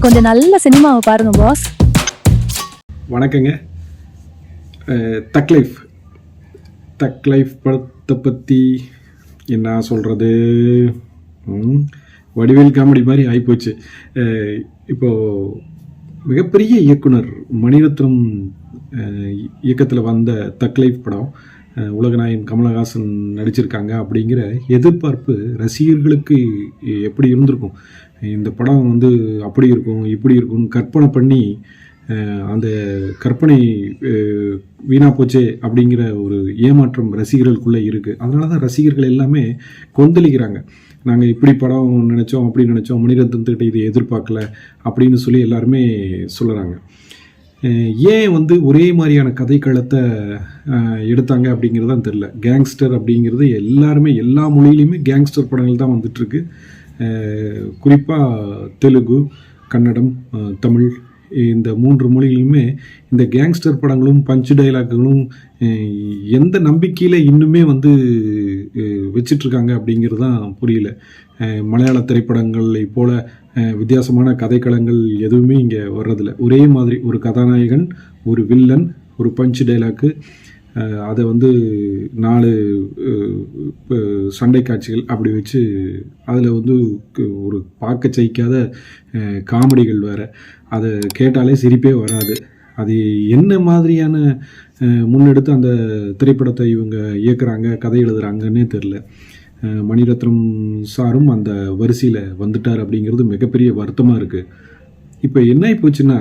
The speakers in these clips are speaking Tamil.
கொஞ்சம் நல்ல சினிமாவை பாருங்க பாஸ். வணக்கங்க. தக் லைஃப் படத்தை பற்றி என்ன சொல்கிறது, வடிவேல் காமெடி மாதிரி ஆகிப்போச்சு. இப்போது மிகப்பெரிய இயக்குனர் மணிரத்னம் இயக்கத்தில் வந்த தக் லைஃப் படம் உலகநாயகன் கமலஹாசன் நடிச்சிருக்காங்க அப்படிங்கிற எதிர்பார்ப்பு ரசிகர்களுக்கு எப்படி இருந்திருக்கும். இந்த படம் வந்து அப்படி இருக்கும் இப்படி இருக்கும்னு கற்பனை பண்ணி அந்த கற்பனை வீணாக போச்சே அப்படிங்கிற ஒரு ஏமாற்றம் ரசிகர்களுக்குள்ளே இருக்குது. அதனால தான் ரசிகர்கள் எல்லாமே கொந்தளிக்கிறாங்க. நாங்கள் இப்படி படம் நினச்சோம் அப்படி நினச்சோம், மணிரத்னத்துக்கிட்ட இதை எதிர்பார்க்கல அப்படின்னு சொல்லி எல்லாருமே சொல்லுறாங்க. ஏன் வந்து ஒரே மாதிரியான கதைக்களத்தை எடுத்தாங்க அப்படிங்கிறது தான் தெரில. கேங்ஸ்டர் அப்படிங்கிறது எல்லாருமே எல்லா மொழியிலையுமே கேங்ஸ்டர் படங்கள் தான் வந்துட்டுருக்கு. குறிப்பாக தெலுங்கு, கன்னடம், தமிழ் இந்த 3 மொழிகளுமே இந்த கேங்ஸ்டர் படங்களும் பஞ்சு டைலாக்குகளும் எந்த நம்பிக்கையில் இன்னுமே வந்து வச்சிட்ருக்காங்க அப்படிங்கிறது தான் புரியல. மலையாள திரைப்படங்களை போல் வித்தியாசமான கதைக்களங்கள் எதுவுமே இங்கே வர்றதில்ல. ஒரே மாதிரி ஒரு கதாநாயகன், ஒரு வில்லன், ஒரு பஞ்சு டைலாக்கு, அதை வந்து 4 சண்டை காட்சிகள் அப்படி வச்சு அதில் வந்து ஒரு பார்க்க சகிக்காத காமெடிகள் வேறு. அதை கேட்டாலே சிரிப்பே வராது. அது என்ன மாதிரியான முன்னெடுத்து அந்த திரைப்படத்தை இவங்க இயக்குறாங்க, கதை எழுதுகிறாங்கன்னே தெரில. மணிரத்னம் சாரும் அந்த வரிசையில் வந்துட்டார் அப்படிங்கிறது மிகப்பெரிய வருத்தமாக இருக்குது. இப்போ என்ன போச்சுன்னா,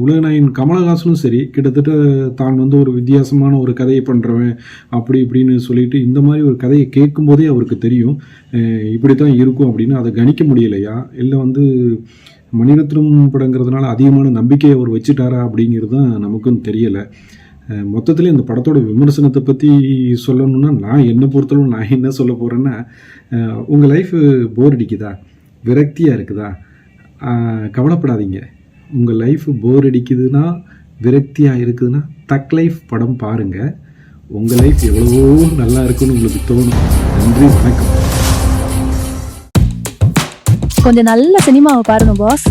உலகநாயகன் கமலஹாசனும் சரி, கிட்டத்தட்ட தான் வந்து ஒரு வித்தியாசமான ஒரு கதையை பண்ணுறவன் அப்படி இப்படின்னு சொல்லிட்டு இந்த மாதிரி ஒரு கதையை கேட்கும்போதே அவருக்கு தெரியும் இப்படி தான் இருக்கும் அப்படின்னு. அதை கணிக்க முடியலையா, இல்லை வந்து மணிரத்னம் படங்கிறதுனால அதிகமான நம்பிக்கையை அவர் வச்சுட்டாரா அப்படிங்கிறது தான் நமக்கும் தெரியலை. மொத்தத்தில் இந்த படத்தோட விமர்சனத்தை பற்றி சொல்லணுன்னா, நான் என்னை பொறுத்தளவு நான் என்ன சொல்ல போகிறேன்னா, உங்கள் லைஃப் போர் அடிக்குதா, விரக்தியாக இருக்குதா, கவலைப்படாதீங்க. உங்கள் லைஃப் போர் அடிக்குதுன்னா, விரக்தியாக இருக்குதுன்னா தக் லைஃப் படம் பாருங்கள். உங்கள் லைஃப் எவ்வளவோ நல்லா இருக்குன்னு உங்களுக்கு தோணும். நன்றி, வணக்கம். கொஞ்சம் நல்ல சினிமாவை பாருங்க பாஸ்.